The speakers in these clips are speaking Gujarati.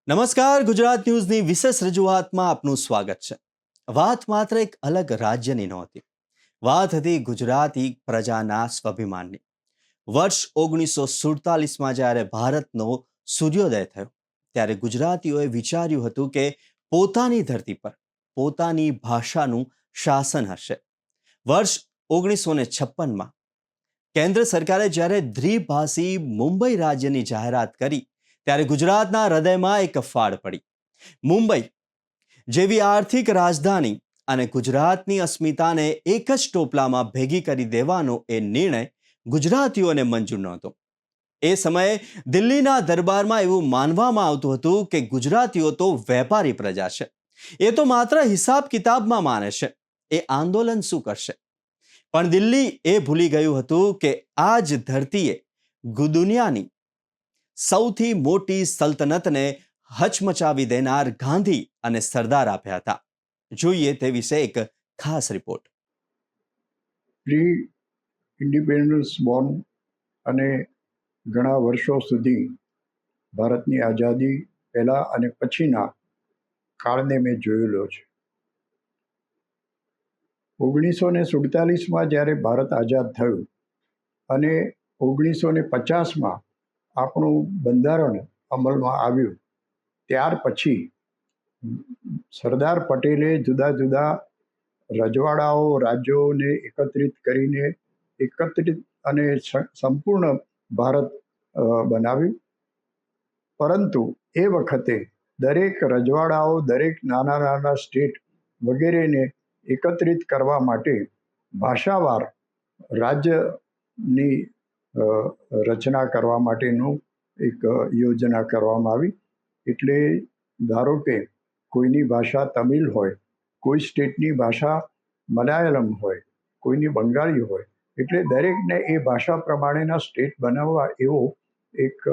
નમસ્કાર, ગુજરાત ન્યૂઝની વિશેષ રજૂઆતમાં આપનું સ્વાગત છે. વાત માત્ર એક અલગ રાજ્યની નહોતી. વાત હતી ગુજરાતી પ્રજાના સ્વાભિમાનની. વર્ષ 1947માં જ્યારે ભારતનો સૂર્યોદય થયો ત્યારે ગુજરાતીઓએ વિચાર્યું હતું કે પોતાની ધરતી પર પોતાની ભાષાનું શાસન હશે. વર્ષ 1956માં કેન્દ્ર સરકારે જ્યારે દ્વિભાષી મુંબઈ રાજ્યની જાહેરાત કરી ત્યારે ગુજરાતના હૃદયમાં એક ફાડ પડી. મુંબઈ જેવી આર્થિક રાજધાની અને ગુજરાતની અસ્મિતાને એક જ ટોપલામાં ભેગી કરી દેવાનો એ નિર્ણય ગુજરાતીઓને મંજૂર નહોતો. એ સમયે દિલ્હીના દરબારમાં એવું માનવામાં આવતું હતું કે ગુજરાતીઓ તો વેપારી પ્રજા છે, એ તો માત્ર હિસાબ કિતાબમાં માને છે, એ આંદોલન શું કરશે? પણ દિલ્હી એ ભૂલી ગયું હતું કે આ જ ધરતીએ દુનિયાની સૌથી મોટી સલ્તનતને હચમચાવી દેનાર ગાંધી અને સરદાર આપ્યા હતા. જોઈએ તે વિશે એક ખાસ રિપોર્ટ. પ્રી ઇન્ડિપેન્ડન્સ બોર્ન અને ઘણા વર્ષો સુધી ભારતની આઝાદી પહેલાં અને પછીના કાળને મેં જોયેલો છે. 1947માં જ્યારે ભારત આઝાદ થયું અને 1950માં આપણું બંધારણ અમલમાં આવ્યું, ત્યાર પછી સરદાર પટેલે જુદા જુદા રજવાડાઓ, રાજ્યોને એકત્રિત અને સંપૂર્ણ ભારત બનાવ્યું. પરંતુ એ વખતે દરેક રજવાડાઓ, દરેક નાના નાના સ્ટેટ વગેરેને એકત્રિત કરવા માટે ભાષાવાર રાજ્યની રચના કરવા માટેનું એક યોજના કરવામાં આવી. એટલે ધારો કે કોઈની ભાષા તમિલ હોય, કોઈ સ્ટેટની ભાષા મલયાલમ હોય, કોઈની બંગાળી હોય, એટલે દરેકને એ ભાષા પ્રમાણેના સ્ટેટ બનાવવા એવો એક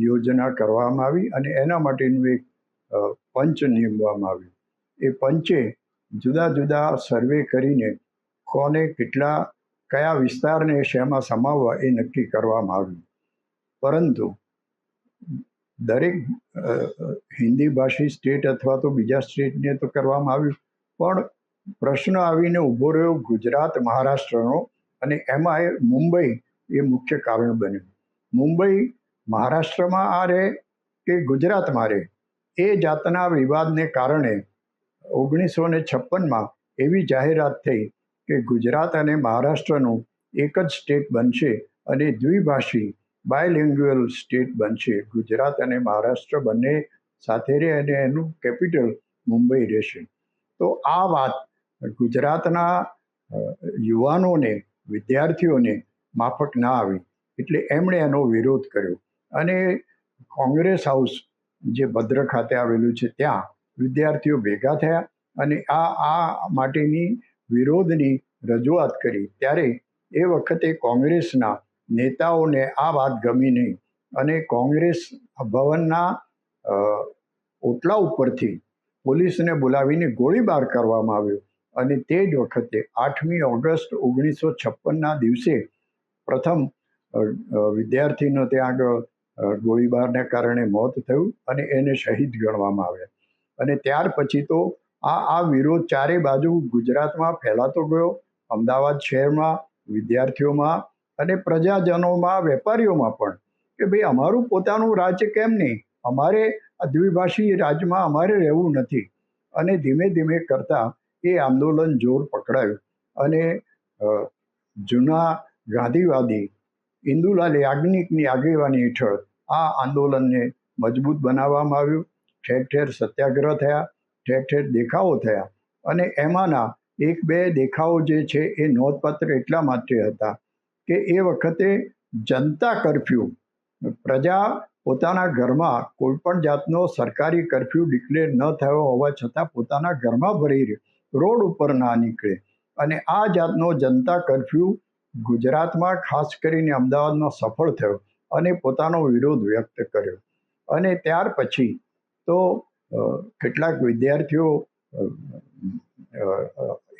યોજના કરવામાં આવી અને એના માટેનું એક પંચ નિમવામાં આવ્યું. એ પંચે જુદા જુદા સર્વે કરીને કોને કયા વિસ્તારને શેમાં સમાવવા એ નક્કી કરવામાં આવ્યું. પરંતુ દરેક હિન્દી ભાષી સ્ટેટ અથવા તો બીજા સ્ટેટને તો કરવામાં આવ્યું, પણ પ્રશ્ન આવીને ઊભો રહ્યો ગુજરાત મહારાષ્ટ્રનો, અને એમાં મુંબઈ એ મુખ્ય કારણ બન્યું. મુંબઈ મહારાષ્ટ્રમાં આ રહે કે ગુજરાતમાં રહે, એ જાતના વિવાદને કારણે 1956માં એવી જાહેરાત થઈ કે ગુજરાત અને મહારાષ્ટ્રનું એક જ સ્ટેટ બનશે અને દ્વિભાષી બાયલિંગ્યુઅલ સ્ટેટ બનશે. ગુજરાત અને મહારાષ્ટ્ર બંને સાથે રહે અને એનું કેપિટલ મુંબઈ રહેશે. તો આ વાત ગુજરાતના યુવાનોને, વિદ્યાર્થીઓને માફક ના આવી, એટલે એમણે એનો વિરોધ કર્યો અને કોંગ્રેસ હાઉસ જે ભદ્ર ખાતે આવેલું છે ત્યાં વિદ્યાર્થીઓ ભેગા થયા અને આ માટેની વિરોધની રજૂઆત કરી. ત્યારે એ વખતે કોંગ્રેસના નેતાઓને આ વાત ગમી નહીં અને કોંગ્રેસ ભવનના ઓટલા ઉપરથી પોલીસને બોલાવીને ગોળીબાર કરવામાં આવ્યો અને તે જ વખતે 8મી ઓગસ્ટ 1956ના દિવસે પ્રથમ વિદ્યાર્થીનો ત્યાં આગળ ગોળીબારને કારણે મોત થયું અને એને શહીદ ગણવામાં આવ્યા. અને ત્યાર પછી તો આ વિરોધ ચારે બાજુ ગુજરાતમાં ફેલાતો ગયો. અમદાવાદ શહેરમાં, વિદ્યાર્થીઓમાં અને પ્રજાજનોમાં, વેપારીઓમાં પણ, કે ભાઈ અમારું પોતાનું રાજ્ય કેમ નહીં, અમારે આ દ્વિભાષી રાજ્યમાં અમારે રહેવું નથી. અને ધીમે ધીમે કરતાં એ આંદોલન જોર પકડાયું અને જૂના ગાંધીવાદી ઇન્દુલાલ યાજ્ઞિકની આગેવાની હેઠળ આ આંદોલનને મજબૂત બનાવવામાં આવ્યું. ઠેર ઠેર સત્યાગ્રહ થયા, ઠેર ઠેર દેખાવો થયા અને એમાંના એક બે દેખાવો જે છે એ નોંધપાત્ર એટલા માટે હતા કે એ વખતે જનતા કર્ફ્યુ, પ્રજા પોતાના ઘરમાં કોઈ પણ જાતનો સરકારી કર્ફ્યુ ડિક્લેર ન થયો હોવા છતાં પોતાના ઘરમાં ભરી રહે, રોડ ઉપર ના નીકળે. અને આ જાતનો જનતા કર્ફ્યુ ગુજરાતમાં, ખાસ કરીને અમદાવાદમાં સફળ થયો અને પોતાનો વિરોધ વ્યક્ત કર્યો. અને ત્યાર પછી તો કેટલાક વિદ્યાર્થીઓ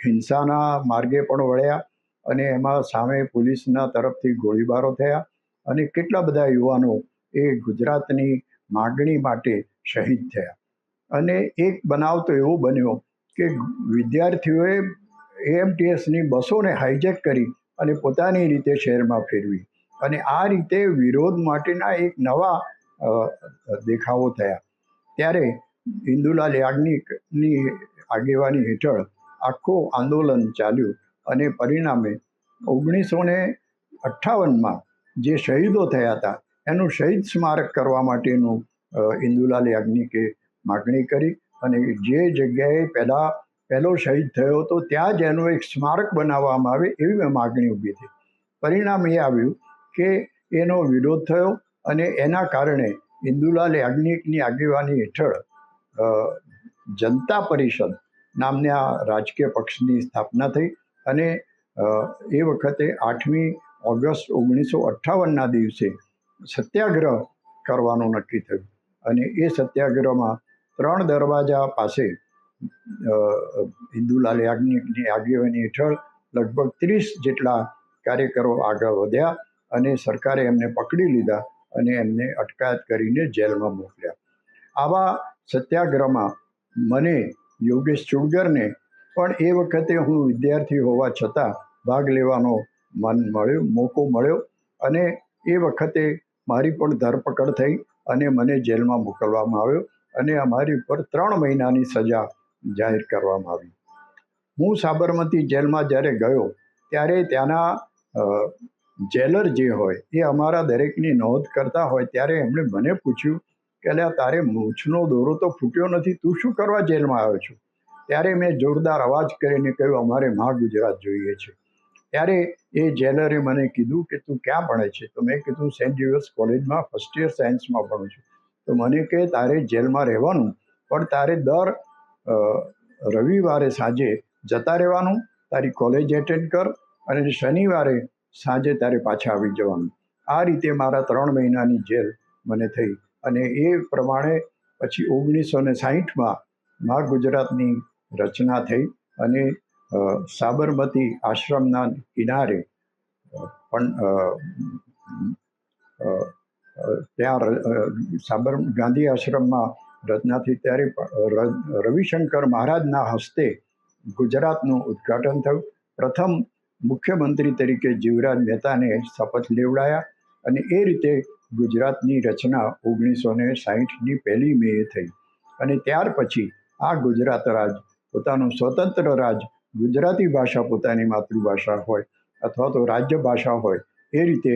હિંસાના માર્ગે પણ વળ્યા અને એમાં સામે પોલીસના તરફથી ગોળીબારો થયા અને કેટલા બધા યુવાનો એ ગુજરાતની માગણી માટે શહીદ થયા. અને એક બનાવ તો એવો બન્યો કે વિદ્યાર્થીઓએ એએમટીએસની બસોને હાઇજેક કરી અને પોતાની રીતે શહેરમાં ફેરવી, અને આ રીતે વિરોધ માટેના એક નવા દેખાવો થયા. ત્યારે ઇન્દુલાલ યાજ્ઞિકની આગેવાની હેઠળ આખું આંદોલન ચાલ્યું, અને પરિણામે 1958માં જે શહીદો થયા હતા એનું શહીદ સ્મારક કરવા માટેનું ઇન્દુલાલ યાજ્ઞિકે માગણી કરી, અને જે જગ્યાએ પહેલો શહીદ થયો હતો ત્યાં જ એનું એક સ્મારક બનાવવામાં આવે એવી માગણી ઊભી થઈ. પરિણામ એ આવ્યું કે એનો વિરોધ થયો, અને એના કારણે ઇન્દુલાલ યાજ્ઞિકની આગેવાની હેઠળ જનતા પરિષદ નામના રાજકીય પક્ષની સ્થાપના થઈ, અને એ વખતે 8મી ઓગસ્ટ 1958ના દિવસે સત્યાગ્રહ કરવાનું નક્કી થયું. અને એ સત્યાગ્રહમાં 3 દરવાજા પાસે ઇન્દુલાલ યાજ્ઞિકની આગેવાની હેઠળ લગભગ 30 જેટલા કાર્યકરો આગળ વધ્યા, અને સરકારે એમને પકડી લીધા અને એમને અટકાયત કરીને જેલમાં મોકલ્યા. આવા સત્યાગ્રહમાં મને યોગેશ ચુડગરને પણ એ વખતે હું વિદ્યાર્થી હોવા છતાં ભાગ લેવાનો મોકો મળ્યો, અને એ વખતે મારી પણ ધરપકડ થઈ અને મને જેલમાં મોકલવામાં આવ્યો, અને અમારી ઉપર 3 મહિનાની સજા જાહેર કરવામાં આવી. હું સાબરમતી જેલમાં જ્યારે ગયો ત્યારે ત્યાંના જેલર જે હોય એ અમારા દરેકની નોંધ કરતા હોય, ત્યારે એમણે મને પૂછ્યું કે અલ્યા, તારે મૂછનો દોરો તો ફૂટ્યો નથી, તું શું કરવા જેલમાં આવ્યો છું? ત્યારે મેં જોરદાર અવાજ કરીને કહ્યું, અમારે મહાગુજરાત જોઈએ છે. ત્યારે એ જેલરે મને કીધું કે તું ક્યાં ભણે છે? તો મેં કીધું સેન્ટ ઝેવિયર્સ કોલેજમાં ફર્સ્ટ યર સાયન્સમાં ભણું છું. તો મને કહે, તારે જેલમાં રહેવાનું, પણ તારે દર રવિવારે સાંજે જતા રહેવાનું, તારી કોલેજ એટેન્ડ કર, અને શનિવારે સાંજે તારે પાછા આવી જવાનું. આ રીતે મારા 3 મહિનાની જેલ મને થઈ, અને એ પ્રમાણે પછી 1960માં મહાગુજરાતની રચના થઈ, અને સાબરમતી આશ્રમના કિનારે પણ ત્યાં ગાંધી આશ્રમમાં રચના થઈ. ત્યારે રવિશંકર મહારાજના હસ્તે ગુજરાતનું ઉદ્ઘાટન થયું. પ્રથમ મુખ્યમંત્રી તરીકે જીવરાજ મહેતાને શપથ લેવડાયા, અને એ રીતે ગુજરાતની રચના 1960ની 1 મે થઈ. અને ત્યાર પછી આ ગુજરાત રાજ પોતાનું સ્વતંત્ર રાજ, ગુજરાતી ભાષા પોતાની માતૃભાષા હોય અથવા તો રાજ્ય ભાષા હોય એ રીતે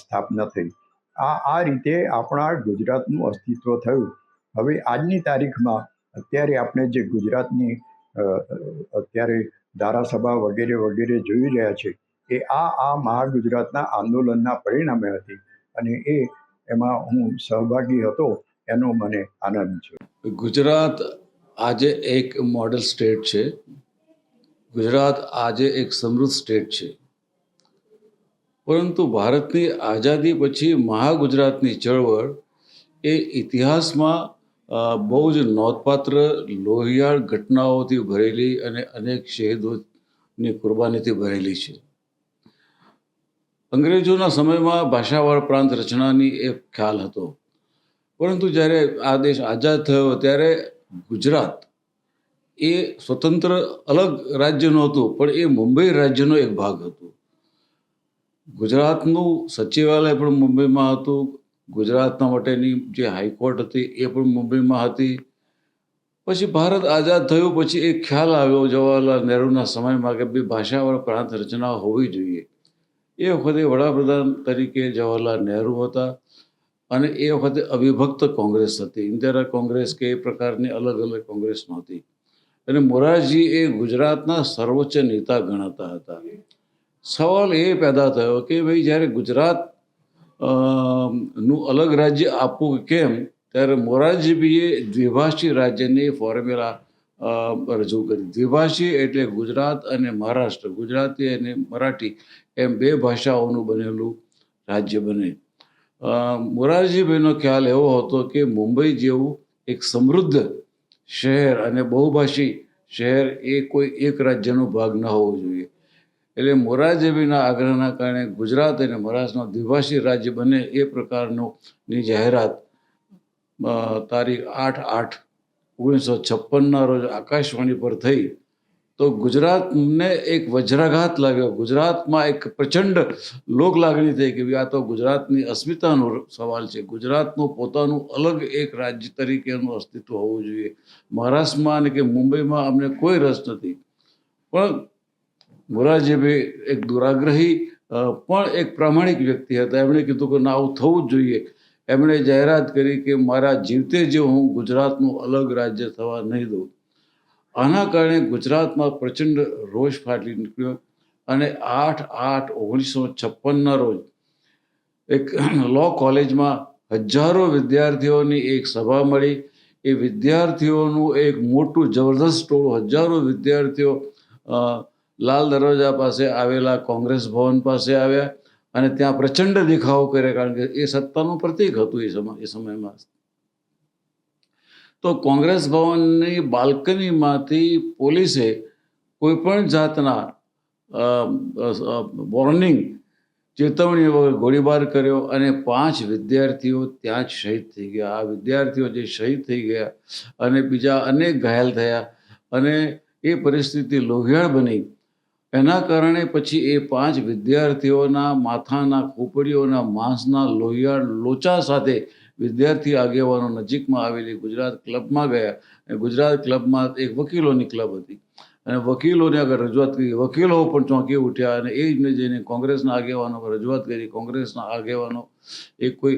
સ્થાપના થઈ. આ રીતે આપણા ગુજરાતનું અસ્તિત્વ થયું. હવે આજની તારીખમાં અત્યારે આપણે જે ગુજરાતની અત્યારે ધારાસભા વગેરે વગેરે જોઈ રહ્યા છે, એ આ મહાગુજરાતના આંદોલનના પરિણામે હતી, અને એમાં હું સહભાગી હતો, એનો મને આનંદ છે. ગુજરાત આજે એક મોડલ સ્ટેટ છે. ગુજરાત આજે એક સમૃદ્ધ સ્ટેટ છે. પરંતુ ભારતની આઝાદી પછી મહાગુજરાતની ચળવળ એ ઇતિહાસમાં બહુ જ નોંધપાત્ર લોહિયાળ ઘટનાઓથી ભરેલી અને અનેક શહીદોની કુરબાનીથી ભરેલી છે. અંગ્રેજોના સમયમાં ભાષાવાળ પ્રાંત રચનાની એક ખ્યાલ હતો, પરંતુ જ્યારે આ દેશ આઝાદ થયો ત્યારે ગુજરાત એ સ્વતંત્ર અલગ રાજ્ય નહોતું, પણ એ મુંબઈ રાજ્યનો એક ભાગ હતું. ગુજરાતનું સચિવાલય પણ મુંબઈમાં હતું. ગુજરાતના માટેની જે હાઈકોર્ટ હતી એ પણ મુંબઈમાં હતી. પછી ભારત આઝાદ થયું પછી એક ખ્યાલ આવ્યો જવાહરલાલ નહેરુના સમયમાં કે ભાઈ ભાષાવાળા પ્રાંત રચના હોવી જોઈએ. એ વખતે વડાપ્રધાન તરીકે જવાહરલાલ નહેરુ હતા, અને એ વખતે અવિભક્ત કોંગ્રેસ હતી. ઇન્દિરા કોંગ્રેસ કે એ પ્રકારની અલગ અલગ કોંગ્રેસ નહોતી. અને મોરારજી એ ગુજરાતના સર્વોચ્ચ નેતા ગણાતા હતા. સવાલ એ પેદા થયો કે ભાઈ જ્યારે ગુજરાત નું અલગ રાજ્ય આપવું કેમ, ત્યારે મોરારજીભાઈએ દ્વિભાષી રાજ્યની ફોર્મ્યુલા રજૂ કરી. દ્વિભાષી એટલે ગુજરાત અને મહારાષ્ટ્ર, ગુજરાતી અને મરાઠી એમ 2 ભાષાઓનું બનેલું રાજ્ય બને. મોરારજીભાઈનો ખ્યાલ એવો હતો કે મુંબઈ જેવું એક સમૃદ્ધ શહેર અને બહુભાષી શહેર એ કોઈ એક રાજ્યનો ભાગ ન હોવો જોઈએ. એટલે મોરારજીભાઈના આગ્રહના કારણે ગુજરાત અને મહારાષ્ટ્રનો દ્વિભાષી રાજ્ય બને એ પ્રકારની જાહેરાત તારીખ 8/8/1956 રોજ આકાશવાણી પર થઈ તો ગુજરાતને એક વજ્રાઘાત લાગ્યો. ગુજરાતમાં એક પ્રચંડ લોક લાગણી થઈ કે આ તો ગુજરાતની અસ્મિતાનો સવાલ છે. ગુજરાતનું પોતાનું અલગ એક રાજ્ય તરીકેનું અસ્તિત્વ હોવું જોઈએ. મહારાષ્ટ્રમાં અને કે મુંબઈમાં અમને કોઈ રસ નથી. પણ મોરારજીભાઈ એક દુરાગ્રહી પણ એક પ્રામાણિક વ્યક્તિ હતા. એમણે કીધું કે ના, આવું થવું જ જોઈએ. એમણે જાહેરાત કરી કે મારા જીવતે જે હું ગુજરાતનું અલગ રાજ્ય થવા નહીં દઉં. આના કારણે ગુજરાતમાં પ્રચંડ રોષ ફાટી નીકળ્યો અને 8/8/1956 રોજ એક લો કોલેજમાં હજારો વિદ્યાર્થીઓની એક સભા મળી. એ વિદ્યાર્થીઓનું એક મોટું જબરદસ્ત ટોળું, હજારો વિદ્યાર્થીઓ લાલ દરવાજા પાસે આવેલા કોંગ્રેસ ભવન પાસે આવ્યા અને ત્યાં પ્રચંડ દેખાવો કર્યા, કારણ કે એ સત્તાનું પ્રતીક હતું એ સમયમાં. તો કોંગ્રેસ ભવનની બાલ્કનીમાંથી પોલીસે કોઈ પણ જાતના વોર્નિંગ, ચેતવણી વગર ગોળીબાર કર્યો અને 5 વિદ્યાર્થીઓ ત્યાં જ શહીદ થઈ ગયા. આ વિદ્યાર્થીઓ જે શહીદ થઈ ગયા અને બીજા અનેક ઘાયલ થયા અને એ પરિસ્થિતિ લોહિયાળ બની. એના કારણે પછી એ 5 વિદ્યાર્થીઓના માથાના ખોપડીઓના માંસના લોહિયાળ લોચા સાથે વિદ્યાર્થી આગેવાનો નજીકમાં આવેલી ગુજરાત ક્લબમાં ગયા. અને ગુજરાત ક્લબમાં એક વકીલોની ક્લબ હતી અને વકીલોને આગળ રજૂઆત કરી. વકીલો પણ ચોંકી ઉઠ્યા અને એ જ જઈને કોંગ્રેસના આગેવાનો પર રજૂઆત કરી. કોંગ્રેસના આગેવાનો કોઈ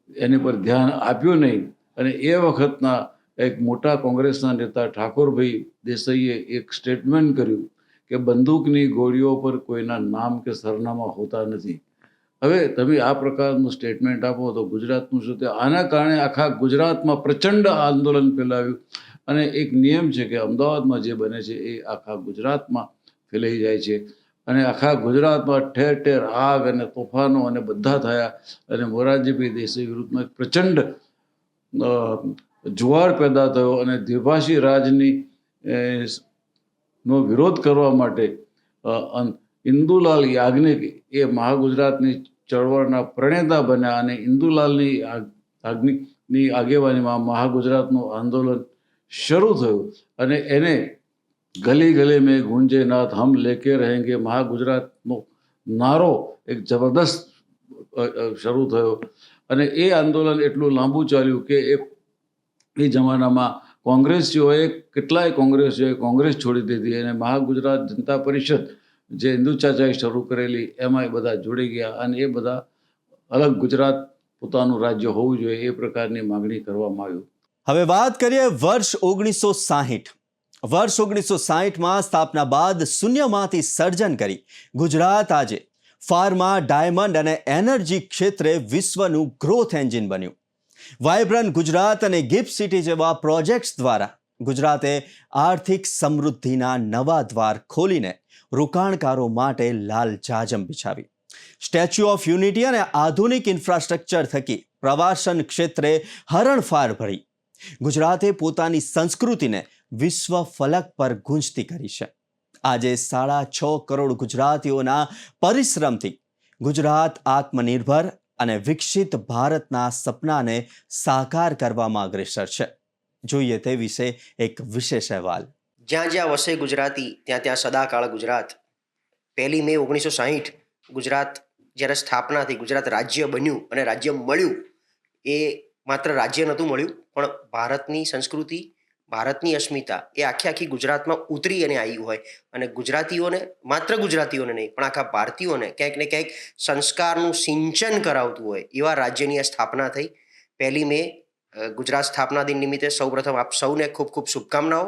એની પર ધ્યાન આપ્યું નહીં અને એ વખતના એક મોટા કોંગ્રેસના નેતા ઠાકોરભાઈ દેસાઈએ એક સ્ટેટમેન્ટ કર્યું કે બંદૂકની ગોળીઓ પર કોઈના નામ કે સરનામા હોતા નથી. હવે તમે આ પ્રકારનું સ્ટેટમેન્ટ આપો તો ગુજરાતનું શું થાય? આના કારણે આખા ગુજરાતમાં પ્રચંડ આંદોલન ફેલાવ્યું અને એક નિયમ છે કે અમદાવાદમાં જે બને છે એ આખા ગુજરાતમાં ફેલાઈ જાય છે અને આખા ગુજરાતમાં ઠેર ઠેર આગ અને તોફાનો અને બધા થયા અને મોરારજીભાઈ દેસાઈ વિરુદ્ધમાં એક પ્રચંડ જુવાળ પેદા થયો અને દ્વિભાષી રાજની નો વિરોધ કરવા માટે ઇન્દુલાલ યાજ્ઞિક એ મહાગુજરાતની ચળવળના પ્રણેતા બન્યા અને ઇન્દુલાલની યાજ્ઞિકની આગેવાનીમાં મહાગુજરાતનું આંદોલન શરૂ થયું અને એને ગલી ગલી મેં ગુંજે નાથ હમ લેકે રહેંગે મહાગુજરાતનો નારો એક જબરદસ્ત શરૂ થયો અને એ આંદોલન એટલું લાંબુ ચાલ્યું કે એ જમાનામાં કોંગ્રેસીઓએ કેટલાય કોંગ્રેસીઓએ કોંગ્રેસ છોડી દીધી અને મહાગુજરાત જનતા પરિષદ જે ઇન્દુ ચાચાએ શરૂ કરેલી એમાં એ બધા જોડી ગયા અને એ બધા અલગ ગુજરાત પોતાનું રાજ્ય હોવું જોઈએ એ પ્રકારની માગણી કરવામાં આવી. હવે વાત કરીએ વર્ષ 1960. વર્ષ 1960માં સ્થાપના બાદ શૂન્યમાંથી સર્જન કરી ગુજરાત આજે ફાર્મા, ડાયમંડ અને એનર્જી ક્ષેત્રે વિશ્વનું ગ્રોથ એન્જિન બન્યું. વાઇબ્રન્ટ ગુજરાત અને ગિફ્ટ સિટી જેવા પ્રોજેક્ટ્સ દ્વારા ગુજરાતે આર્થિક સમૃદ્ધિના નવા દ્વાર ખોલીને રોકાણકારો માટે લાલજાજમ બિછાવી. સ્ટેચ્યુ ઓફ યુનિટી અને આધુનિક ઇન્ફ્રાસ્ટ્રક્ચર થકી પ્રવાસન ક્ષેત્રે હરણફાળ ભરી ગુજરાતે પોતાની સંસ્કૃતિને વિશ્વ ફલક પર ગુંજતી કરી છે. આજે 6.5 કરોડ ગુજરાતીઓના પરિશ્રમથી ગુજરાત આત્મનિર્ભર અને વિકસિત ભારતના સપનાને સાકાર કરવામાં અગ્રેસર છે. જોઈએ તે વિશે એક વિશેષ અહેવાલ. જ્યાં જ્યાં વસે ગુજરાતી ત્યાં ત્યાં સદાકાળ ગુજરાત. 1 મે 1960 ગુજરાત જ્યારે સ્થાપના થઈ, ગુજરાત રાજ્ય બન્યું અને રાજ્ય મળ્યું. એ માત્ર રાજ્ય નહોતું મળ્યું પણ ભારતની સંસ્કૃતિ, ભારતની અસ્મિતા એ આખી ગુજરાતમાં ઉતરી અને આવી હોય અને ગુજરાતીઓને, માત્ર ગુજરાતીઓને નહીં પણ આખા ભારતીયોને ક્યાંક ને ક્યાંક સંસ્કારનું સિંચન કરાવતું હોય એવા રાજ્યની આ સ્થાપના થઈ. 1 મે ગુજરાત સ્થાપના દિન નિમિત્તે સૌપ્રથમ આપ સૌને ખૂબ ખૂબ શુભકામનાઓ.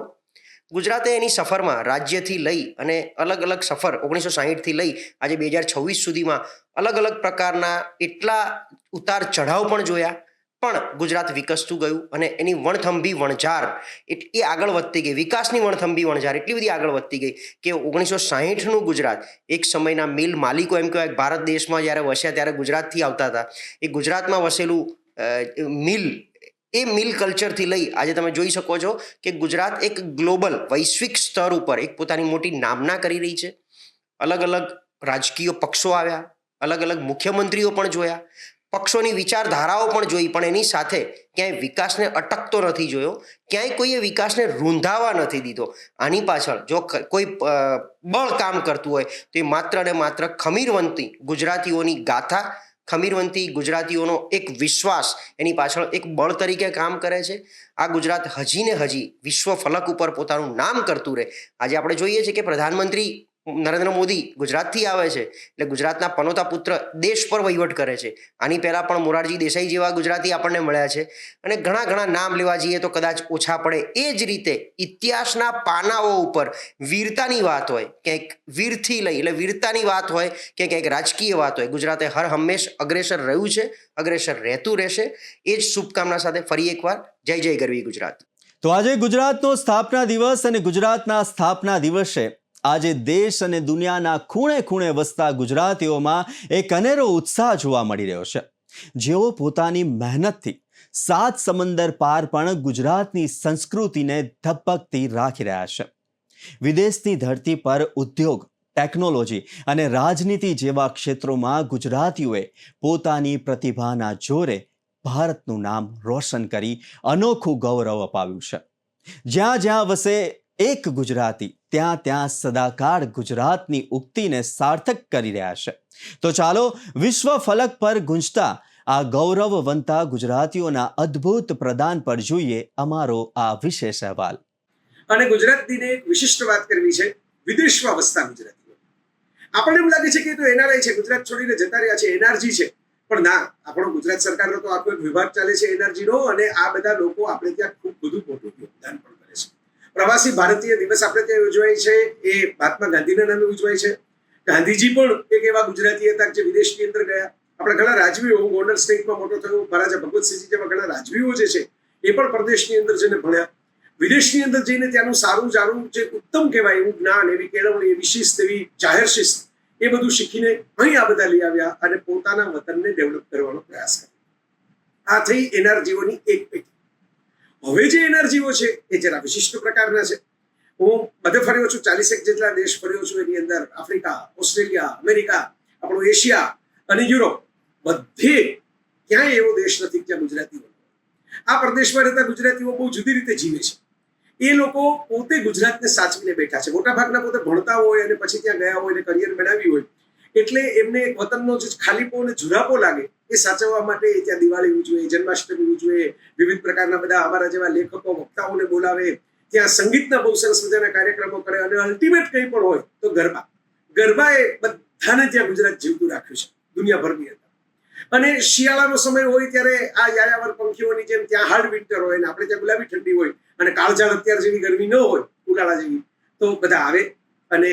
ગુજરાતે એની સફરમાં રાજ્યથી લઈ અને અલગ અલગ સફર 1960થી લઈ આજે 2026 સુધીમાં અલગ અલગ પ્રકારના એટલા ઉતાર ચઢાવ પણ જોયા. પણ ગુજરાત વિકસતું ગયું અને એની વણથંભી વણઝાર એ આગળ વધતી ગઈ. વિકાસની વણથંભી વણઝાર એટલી બધી આગળ વધતી ગઈ કે 1960નું ગુજરાત એક સમયના મિલ માલિકો એમ કહેવાય ભારત દેશમાં જ્યારે વસ્યા ત્યારે ગુજરાતથી આવતા હતા. એ ગુજરાતમાં વસેલું એ મિલ કલ્ચરથી લઈ આજે તમે જોઈ શકો છો કે ગુજરાત એક ગ્લોબલ વૈશ્વિક સ્તર ઉપર એક પોતાની મોટી નામના કરી રહી છે. અલગ અલગ રાજકીય પક્ષો આવ્યા, અલગ અલગ મુખ્યમંત્રીઓ પણ જોયા, પક્ષોની વિચારધારાઓ પણ જોઈ, પણ એની સાથે ક્યાંય વિકાસને અટકતો નથી જોયો, ક્યાંય કોઈએ વિકાસને રૂંધાવા નથી દીધો. આની પાછળ જો કોઈ બળ કામ કરતું હોય તો એ માત્ર ને માત્ર ખમીરવંતી ગુજરાતીઓની ગાથા, ખમીરવંતી ગુજરાતીઓનો એક વિશ્વાસ એની પાછળ એક બળ તરીકે કામ કરે છે. આ ગુજરાત હજી ને હજી વિશ્વ ફલક ઉપર પોતાનું નામ કરતું રહે. આજે આપણે જોઈએ છીએ કે પ્રધાનમંત્રી નરેન્દ્ર મોદી ગુજરાતથી આવે છે એટલે ગુજરાતના પનોતા પુત્ર દેશ પર વહીવટ કરે છે. આની પહેલાં પણ મોરારજી દેસાઈ જેવા ગુજરાતી આપણને મળ્યા છે અને ઘણા ઘણા નામ લેવા જઈએ તો કદાચ ઓછા પડે. એ જ રીતે ઇતિહાસના પાનાઓ ઉપર વીરતાની વાત હોય, ક્યાંક વીરથી લઈ એટલે વીરતાની વાત હોય કે ક્યાંક રાજકીય વાત હોય, ગુજરાતે હર હંમેશ અગ્રેસર રહ્યું છે, અગ્રેસર રહેતું રહેશે. એ જ શુભકામના સાથે ફરી એકવાર જય જય ગરવી ગુજરાત. તો આજે ગુજરાતનો સ્થાપના દિવસ અને ગુજરાતના સ્થાપના દિવસે આજે દેશ અને દુનિયાના ખૂણે ખૂણે વસતા ગુજરાતીઓમાં એક અનેરો ઉત્સાહ જોવા મળી રહ્યો છે, જેઓ પોતાની મહેનતથી 7 સમંદર પાર પણ ગુજરાતની સંસ્કૃતિને ધબકતી રાખી રહ્યા છે. વિદેશની ધરતી પર ઉદ્યોગ, ટેકનોલોજી અને રાજનીતિ જેવા ક્ષેત્રોમાં ગુજરાતીઓએ પોતાની પ્રતિભાના જોરે ભારતનું નામ રોશન કરી અનોખું ગૌરવ અપાવ્યું છે. જ્યાં જ્યાં વસે એક ગુજરાતી ત્યાં ત્યાં સદાકાળ ગુજરાતની ઉક્તિને સાર્થક કરી રહ્યા છે. તો ચાલો વિશ્વ ફલક પર ગુંજતા આ ગૌરવવંતા ગુજરાતીઓના અદ્ભુત પ્રદાન પર જોઈએ અમારો આ વિશેષ અહેવાલ. અને ગુજરાતની એક વિશિષ્ટ વાત કરવી છે, વિદેશમાં વસતા ગુજરાતીઓ. આપણને એમ લાગે છે કે તો એનઆરઆઈ છે, ગુજરાત છોડીને જતા રહ્યા છે, એનઆરજી છે, પણ ના, આપણો ગુજરાત સરકારનો તો આખો એક વિભાગ ચાલે છે એનઆરજીનો, અને આ બધા લોકો આપણે ત્યાં ખૂબ બધું મોટું યોગદાન પણ કરે છે. પ્રવાસી ભારતીય દિવસ આપણે ત્યાં ઉજવાય છે, એ મહાત્મા ગાંધીના નામે ઉજવાય છે. ગાંધીજી પણ એક એવા ગુજરાતી હતા જે વિદેશની અંદર ગયા. આપણે ઘણા રાજવીઓ, હું ગોંડલ સ્ટેટમાં મોટો થયો, મહારાજા ભગવતસિંહજી જેવા ઘણા રાજવીઓ જે છે એ પણ પ્રદેશની અંદર જઈને ભણ્યા. વિદેશની અંદર જઈને ત્યાંનું સારું સારું જે ઉત્તમ કહેવાય એવું જ્ઞાન, એવી કેળવણી, એવી શિસ્ત, એવી જાહેર શિસ્ત, એ બધું શીખીને અહીં આ બધા લઈ આવ્યા અને પોતાના વતનને ડેવલપ કરવાનો પ્રયાસ કર્યો. આ થઈ એનઆરજીઓની એક પેઢી. હવે જે એનઆરજીઓ છે એ જરા વિશિષ્ટ પ્રકારના છે. હું બધે ફર્યો છું, 40 જેટલા દેશ ફર્યો છું. એની અંદર આફ્રિકા, ઓસ્ટ્રેલિયા, અમેરિકા, આપણો એશિયા અને યુરોપ, બધે ક્યાંય એવો દેશ નથી જ્યાં ગુજરાતીઓ. આ પ્રદેશમાં રહેતા ગુજરાતીઓ બહુ જુદી રીતે જીવે છે. એ લોકો પોતે ગુજરાતને સાચવીને બેઠા છે. મોટાભાગના પોતે ભણતા હોય અને પછી ત્યાં ગયા હોય અને કરિયર બનાવી હોય, એટલે એમને એક વતનનો જે ખાલીપો અને જુરાપો લાગે એ સાચવવા માટે ત્યાં દિવાળી ઉજવે, જન્માષ્ટમી ઉજવે, વિવિધ પ્રકારના બધા અમારા જેવા લેખકો, વક્તાઓને બોલાવે, ત્યાં સંગીતના બહુ સરસ મજાના કાર્યક્રમો કરે, અને અલ્ટિમેટ કંઈ પણ હોય તો ગરબા. ગરબાએ બધાને ત્યાં ગુજરાત જીવતું રાખ્યું છે દુનિયાભરની અંદર. અને શિયાળાનો સમય હોય ત્યારે આ યાયાવર પંખીઓની જેમ ત્યાં હાર્ડ વિન્ટર હોય ને આપણે ત્યાં ગુલાબી ઠંડી હોય, અને કાળઝાળ અત્યાર જેવી ગરમી ન હોય, ઉનાળા જેવી, તો બધા આવે અને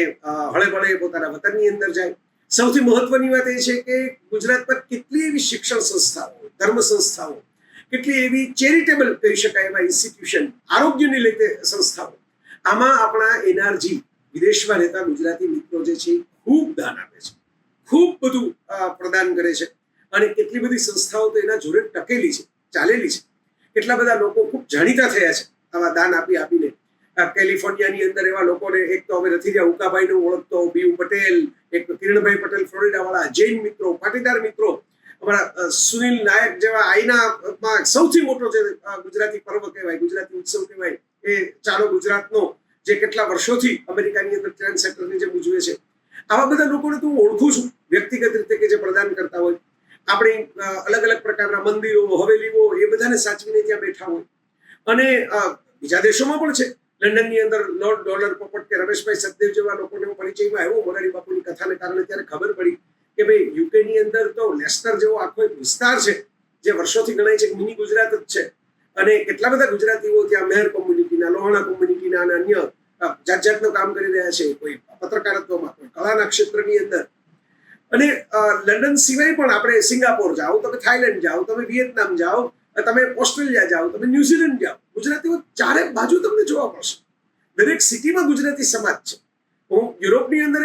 હળે ભળે પોતાના વતનની અંદર જાય. સૌથી મહત્વની વાત એ છે કે ગુજરાતમાં કેટલી એવી શિક્ષણ સંસ્થાઓ, ધર્મ સંસ્થાઓ, કેટલી એવી ચેરિટેબલ કહી શકાય એવા ઇન્સ્ટિટ્યુશન, આરોગ્યની લઈને સંસ્થાઓ, આમાં આપણા એનઆરજી વિદેશમાં રહેતા ગુજરાતી મિત્રો જે છે ખૂબ દાન આપે છે, ખૂબ બધું પ્રદાન કરે છે. અને કેટલી બધી સંસ્થાઓ તો એના જોડે ટકેલી છે, ચાલેલી છે. કેટલા બધા લોકો ખૂબ જાણીતા થયા છે આવા દાન આપી આપીને. કેલિફોર્નિયાની અંદર એવા લોકોને, એક તો અમે નથી રહ્યા ઉકાભાઈને ઓળખતો, બીયુ પટેલ, એક કિરણભાઈ પટેલ ફ્લોરિડા વાળા, જૈન મિત્રો, પાટીદાર મિત્રો, અમારા સુનિલ નાયક જેવા આઈનામાં સૌથી મોટો જે ગુજરાતી પર્વ કહેવાય, ગુજરાતી ઉત્સવ કહેવાય, એ ચાલો ગુજરાતનો, જે કેટલા વર્ષોથી અમેરિકાની અંદર ટ્રેન્ડ સેક્ટરની જેમ ઉજવે છે. આવા બધા લોકોને તો હું ઓળખું છું વ્યક્તિગત રીતે કે જે પ્રદાન કરતા હોય. આપણી અલગ અલગ પ્રકારના મંદિરો, હવેલીઓ, એ બધાને સાચવીને ત્યાં બેઠા હોય. અને બીજા દેશોમાં પણ છે. લંડનની અંદર લોર્ડ ડોલર પોપટ કે રમેશભાઈ સચદેવ જેવા લોકોને પરિચયમાં આવ્યો મોરારી બાપુની કથાને કારણે. ત્યારે ખબર પડી કે ભાઈ યુકેની અંદર તો લેસ્ટર જેવો આખો એક વિસ્તાર છે જે વર્ષોથી ગણાય છે કે મિની ગુજરાત જ છે. અને કેટલા બધા ગુજરાતીઓ ત્યાં મેહર કોમ્યુનિટીના, લોહાણા કોમ્યુનિટીના અને અન્ય જાત જાતનું કામ કરી રહ્યા છે. કોઈ પત્રકારત્વમાં, કોઈ કળાના ક્ષેત્રની અંદર. અને લંડન સિવાય પણ આપણે સિંગાપોર જાઓ, તમે થાઈલેન્ડ જાઓ, તમે વિયેતનામ જાઓ, તમે ઓસ્ટ્રેલિયા જાઓ, તમે ન્યુઝીલેન્ડ જાઓ, ગુજરાતીઓ ચારે બાજુ તમને જોવા મળશે. દરેક સિટીમાં ગુજરાતી સમાજ છે. હું યુરોપની અંદર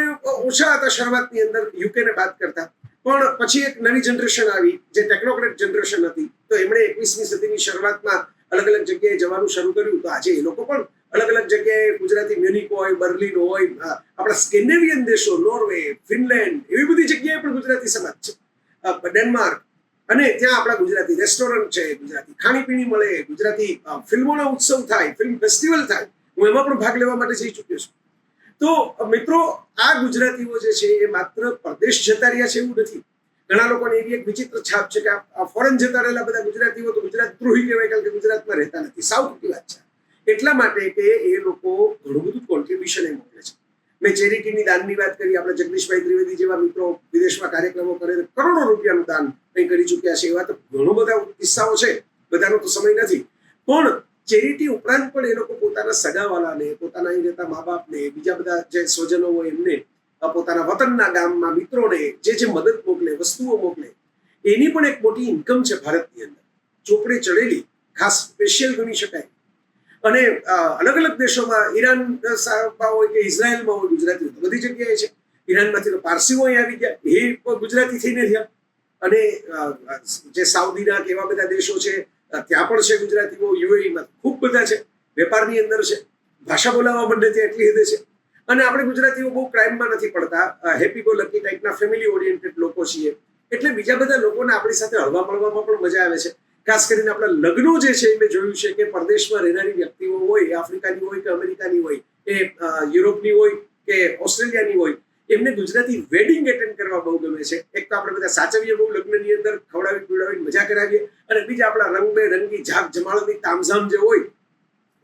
ઓછા હતા શરૂઆતની અંદર, યુકેને બાદ કરતા, પણ પછી એક નવી જનરેશન આવી જે ટેકનોક્રેટ જનરેશન હતી, તો એમણે 21મી સદીની શરૂઆતમાં અલગ અલગ જગ્યાએ જવાનું શરૂ કર્યું. તો આજે એ લોકો પણ અલગ અલગ જગ્યાએ ગુજરાતી, મ્યુનિક હોય, બર્લિન હોય, આપણા સ્કેન્ડિનેવિયન દેશો, નોર્વે, ફિનલેન્ડ, એવી બધી જગ્યાએ પણ ગુજરાતી સમાજ છે. ડેનમાર્ક, અને ત્યાં આપણા ગુજરાતી રેસ્ટોરન્ટ છે, ગુજરાતી ખાણીપીણી મળે, ગુજરાતી ફિલ્મોના ઉત્સવ થાય, ફિલ્મ ફેસ્ટિવલ થાય. હું એમાં પણ ભાગ લેવા માટે જઈ ચૂક્યો છું. તો મિત્રો, આ ગુજરાતીઓ જે છે એ માત્ર પરદેશ જતા રહ્યા છે એવું નથી. ઘણા લોકોને એવી એક વિચિત્ર છાપ છે કે આ ફોરેન જતા રહેલા બધા ગુજરાતીઓ તો ગુજરાત દ્રોહી કહેવાય, કારણ કે ગુજરાતમાં રહેતા નથી. સાવ ખોટી વાત છે. એટલા માટે કે એ લોકો ઘણું બધું કોન્ટ્રીબ્યુશન એ મોકલે છે. મેં ચેરિટીની દાનની વાત કરી. આપણે જગદીશભાઈ ત્રિવેદી જેવા મિત્રો વિદેશમાં કાર્યક્રમો કરે, કરોડો રૂપિયાનું દાન કંઈ કરી ચૂક્યા છે. એવા તો ઘણો બધા કિસ્સાઓ છે, બધાનો તો સમય નથી. પણ ચેરિટી ઉપરાંત પણ એ લોકો પોતાના સગાવાલાને, પોતાના અહીં રહેતા મા બાપને, બીજા બધા જે સ્વજનો હોય એમને, પોતાના વતનના ગામમાં મિત્રોને જે મદદ મોકલે, વસ્તુઓ મોકલે, એની પણ એક મોટી ઇન્કમ છે ભારતની અંદર. ચોપડે ચડેલી, ખાસ સ્પેશિયલ ગણી શકાય. અને અલગ અલગ દેશોમાં, ઈરાનમાં હોય કે ઇઝરાયલમાં હોય, ગુજરાતીઓ તો બધી જગ્યાએ છે. ઈરાનમાંથી તો પારસીઓ અહીં આવી ગયા, એ ગુજરાતી થઈને રહ્યા. અને જે સાઉદીના કે એવા બધા દેશો છે ત્યાં પણ છે ગુજરાતીઓ. યુએઈમાં ખૂબ બધા છે, વેપારની અંદર છે, ભાષા બોલાવવા માંડે ત્યાં એટલી હદે છે. અને આપણે ગુજરાતીઓ બહુ ક્રાઇમમાં નથી પડતા, હેપી ગો લકી ટાઈપના ફેમિલી ઓરિએન્ટેડ લોકો છીએ. એટલે બીજા બધા લોકોને આપણી સાથે હળવા મળવામાં પણ મજા આવે છે. ખાસ કરીને આપણા લગ્નો જે છે મેં જોયું છે કે પરદેશમાં રહેનારી વ્યક્તિઓ હોય, આફ્રિકાની હોય કે અમેરિકાની હોય, એ યુરોપની હોય કે ઓસ્ટ્રેલિયાની હોય, એમને ગુજરાતી વેડિંગ એટેન્ડ કરવા બહુ ગમે છે. એક તો આપણે બધા સાચવીએ બહુ લગ્નની અંદર, ખવડાવી પીવડાવી મજા કરાવીએ, અને બીજા આપણા રંગબેરંગી ઝાક જમાળની તામઝામ જે હોય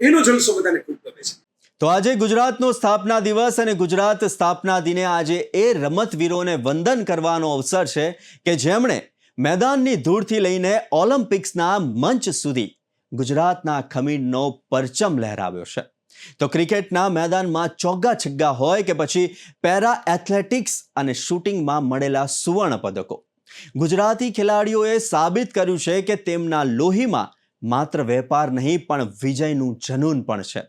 એનો જલસો બધાને ખૂબ ગમે છે. તો આજે ગુજરાતનો સ્થાપના દિવસ અને ગુજરાત સ્થાપના દિને આજે એ રમતવીરોને વંદન કરવાનો અવસર છે કે જેમણે મેદાનની ધૂળથી લઈને ઓલિમ્પિક્સના મંચ સુધી ગુજરાતના ખમીરનો પરચમ લહેરાવ્યો છે. તો ક્રિકેટના મેદાનમાં ચોગ્ગા છગ્ગા હોય કે પછી પેરા એથ્લેટિક્સ અને શૂટિંગમાં મળેલા સુવર્ણ પદકો, ગુજરાતી ખેલાડીઓએ સાબિત કર્યું છે કે તેમના લોહીમાં માત્ર વેપાર નહીં પણ વિજયનું જનૂન પણ છે.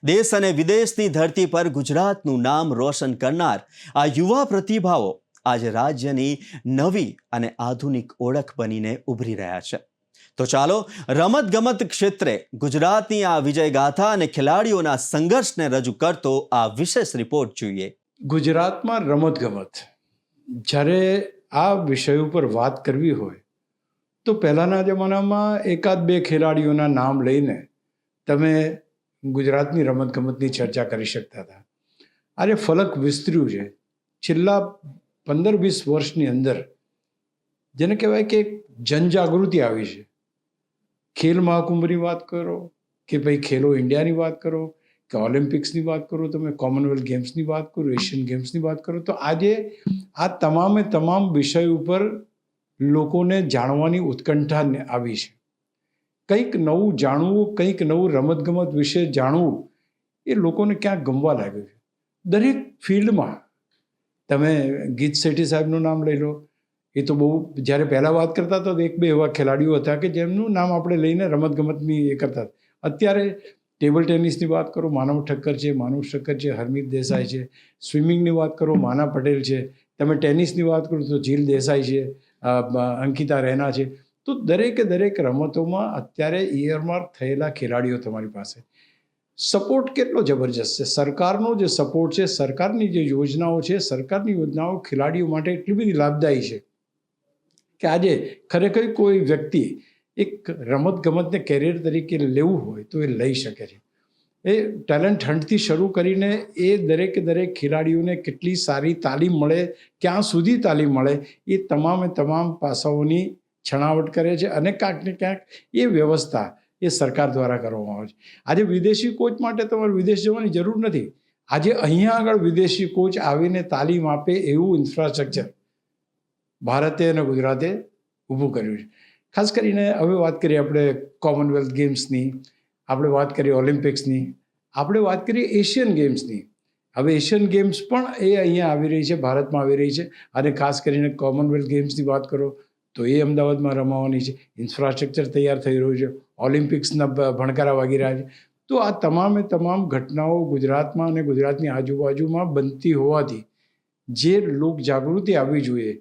દેશ અને વિદેશની ધરતી પર ગુજરાતનું નામ રોશન કરનાર આ યુવા પ્રતિભાઓ આજે રાજ્યની નવી અને આધુનિક ઓળખ બનીને ઉભરી રહ્યા છે. તો ચાલો રમતગમત ક્ષેત્રે ગુજરાતની આ વિજયગાથા અને ખેલાડીઓના સંઘર્ષને રજૂ કરતો આ વિશેષ રિપોર્ટ જોઈએ. ગુજરાતમાં રમતગમત, જ્યારે આ વિષય ઉપર વાત કરવી હોય તો પહેલાંના જમાનામાં એકાદ બે ખેલાડીઓના નામ લઈને તમે ગુજરાતની રમતગમતની ચર્ચા કરી શકતા હતા. આજે ફલક વિસ્તર્યું છે. છેલ્લા 15-20 વર્ષની અંદર જેને કહેવાય કે જનજાગૃતિ આવી છે. ખેલ મહાકુંભની વાત કરો કે ભાઈ ખેલો ઇન્ડિયાની વાત કરો કે ઓલિમ્પિક્સની વાત કરો, તમે કોમનવેલ્થ ગેમ્સની વાત કરો, એશિયન ગેમ્સની વાત કરો, તો આજે આ તમામે તમામ વિષય ઉપર લોકોને જાણવાની ઉત્કંઠા આવી છે. કંઈક નવું જાણવું, કંઈક નવું રમતગમત વિશે જાણવું એ લોકોને ક્યાંક ગમવા લાગ્યું છે. દરેક ફિલ્ડમાં તમે ગીત શેટ્ટી સાહેબનું નામ લઈ લો, એ તો બહુ, જ્યારે પહેલાં વાત કરતા હતા તો એક બે એવા ખેલાડીઓ હતા કે જેમનું નામ આપણે લઈને રમતગમતની એ કરતા હતા. અત્યારે ટેબલ ટેનિસની વાત કરો, માનવ ઠક્કર છે, હરમીત દેસાઈ છે. સ્વિમિંગની વાત કરો, માના પટેલ છે. તમે ટેનિસની વાત કરો તો જીલ દેસાઈ છે, અંકિતા રૈના છે. તો દરેકે દરેક રમતોમાં અત્યારે ઇયરમાર્ક થયેલા ખેલાડીઓ તમારી પાસે. સપોર્ટ કેટલો જબરજસ્ત છે. સરકારનો જે સપોર્ટ છે, સરકારની જે યોજનાઓ છે, સરકારની યોજનાઓ ખેલાડીઓ માટે એટલી બધી લાભદાયી છે કે આજે ખરેખર કોઈ વ્યક્તિ એક રમતગમતને કેરિયર તરીકે લેવું હોય તો એ લઈ શકે છે. એ ટેલેન્ટ હન્ટથી શરૂ કરીને એ દરેકે દરેક ખેલાડીઓને કેટલી સારી તાલીમ મળે, ક્યાં સુધી તાલીમ મળે, એ તમામે તમામ પાસાઓની છણાવટ કરે છે. અને ક્યાંક ને ક્યાંક એ વ્યવસ્થા એ સરકાર દ્વારા કરવામાં આવે છે. આજે વિદેશી કોચ માટે તમારે વિદેશ જવાની જરૂર નથી. આજે અહીંયા આગળ વિદેશી કોચ આવીને તાલીમ આપે એવું ઇન્ફ્રાસ્ટ્રક્ચર ભારતે અને ગુજરાતે ઊભું કર્યું છે. ખાસ કરીને હવે વાત કરીએ આપણે કોમનવેલ્થ ગેમ્સની, આપણે વાત કરીએ ઓલિમ્પિક્સની, આપણે વાત કરીએ એશિયન ગેમ્સની. હવે એશિયન ગેમ્સ પણ એ અહીંયા આવી રહી છે, ભારતમાં આવી રહી છે. અને ખાસ કરીને કોમનવેલ્થ ગેમ્સની વાત કરો તો એ અમદાવાદમાં રમાવાની છે. ઇન્ફ્રાસ્ટ્રક્ચર તૈયાર થઈ રહ્યું છે, ઓલિમ્પિક્સના ભણકારા વાગી રહ્યા છે. તો આ તમામે તમામ ઘટનાઓ ગુજરાતમાં અને ગુજરાતની આજુબાજુમાં બનતી હોવાથી જે લોક જાગૃતિ આવવી જોઈએ,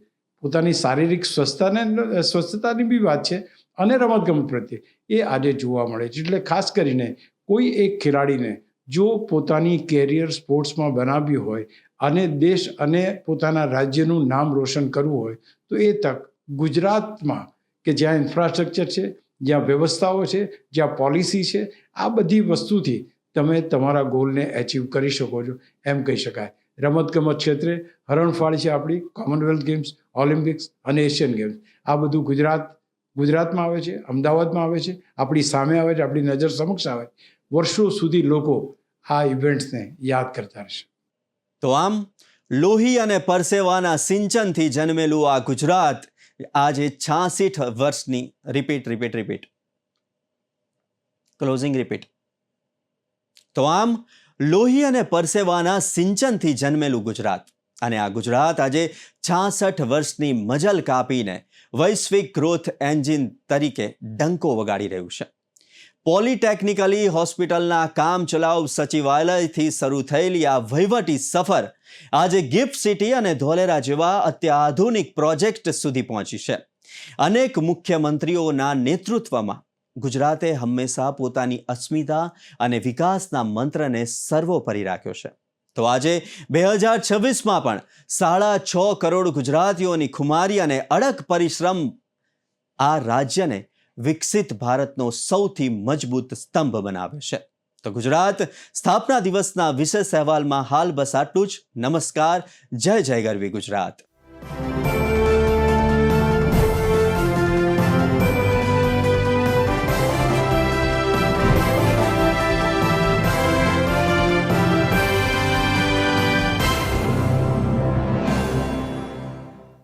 પોતાની શારીરિક સ્વસ્થતાની બી વાત છે અને રમતગમત પ્રત્યે, એ આજે જોવા મળે છે. એટલે ખાસ કરીને કોઈ એક ખેલાડીને જો પોતાની કેરિયર સ્પોર્ટ્સમાં બનાવ્યું હોય અને દેશ અને પોતાના રાજ્યનું નામ રોશન કરવું હોય તો એ તક ગુજરાતમાં કે જ્યાં ઇન્ફ્રાસ્ટ્રક્ચર છે, જ્યાં વ્યવસ્થાઓ છે, જ્યાં પોલિસી છે, આ બધી વસ્તુથી તમે તમારા ગોલને એચીવ કરી શકો છો એમ કહી શકાય. રમતગમત ક્ષેત્રે હરણફાળ છે આપણી કોમનવેલ્થ ગેમ્સ, ઓલિમ્પિક્સ અને એશિયન ગેમ્સ. આ બધું ગુજરાતમાં આવે છે, અમદાવાદમાં આવે છે, આપણી સામે આવે છે, આપણી નજર સમક્ષ આવે. વર્ષો સુધી લોકો આ ઇવેન્ટ્સને યાદ કરતા રહેશે. તો આમ લોહી અને પરસેવાના સિંચનથી જન્મેલું આ ગુજરાત આજે 66 વર્ષની રિપીટ ક્લોઝિંગ રિપીટ. તો આમ લોહી અને પરસેવાના સિંચનથી જન્મેલું ગુજરાત અને આ ગુજરાત આજે 66 વર્ષની મજલ કાપીને વૈશ્વિક ગ્રોથ એન્જિન તરીકે ડંકો વગાડી રહ્યું છે. પોલિટેકનિકલી હોસ્પિટલના કામચલાઉ સચિવાલયથી શરૂ થયેલી આ વહીવટી સફર આજે ગિફ્ટ સિટી અને ધોલેરા જેવા અત્યાધુનિક પ્રોજેક્ટ સુધી પહોંચી છે. અનેક મુખ્યમંત્રીઓના નેતૃત્વમાં ગુજરાતે હંમેશા પોતાની અસ્મિતા અને વિકાસના મંત્રને સર્વોપરી રાખ્યો છે. તો આજે 2026માં પણ 6.5 કરોડ ગુજરાતીઓની ખુમારી અને અડગ પરિશ્રમ આ રાજ્યને વિકસિત ભારતનો સૌથી મજબૂત સ્તંભ બનાવે છે. તો ગુજરાત સ્થાપના દિવસના વિશેષ અહેવાલમાં હાલ બસ આટલું જ. નમસ્કાર. જય જય ગરવી ગુજરાત.